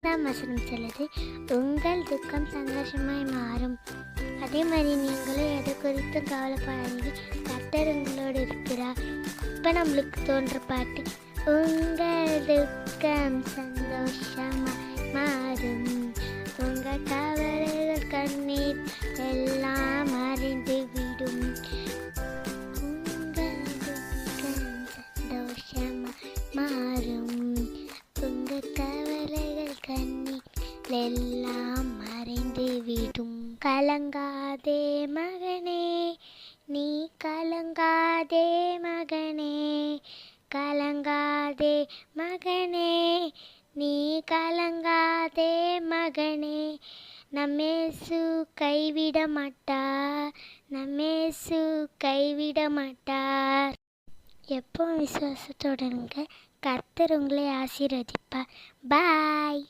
வசனம் சொல்லுது, உங்கள் துக்கம் சந்தோஷமாய் மாறும். அதே மாதிரி நீங்களும் எதை குறித்தும் கவலைப்படாதீங்க, கர்த்தர் உங்களோடு இருக்கிறார். இப்போ நம்மளுக்கு தோன்ற பாட்டு, உங்கள் துக்கம் சந்தோஷமாய் மாறும், உங்கள் கவலைகள் கண்ணீர் எல்லாம் மறைந்து விடும். உங்கள் துக்கம் சந்தோஷமாய் மாறும், உங்கள் கவலைகள் கண்ணீர் எல்லாம் மறைந்து விடும். கலங்காதே மகனே, நீ கலங்காதே மகனே, கலங்காதே மகனே, நீ கலங்காதே மகனே. நம்மேசு கைவிட மாட்டார், நம்மேசு கைவிட மாட்டார். எப்போ விசுவாசத்தோட இருங்க, கர்த்தர் உங்களை ஆசீர்வதிப்பார். பாய்.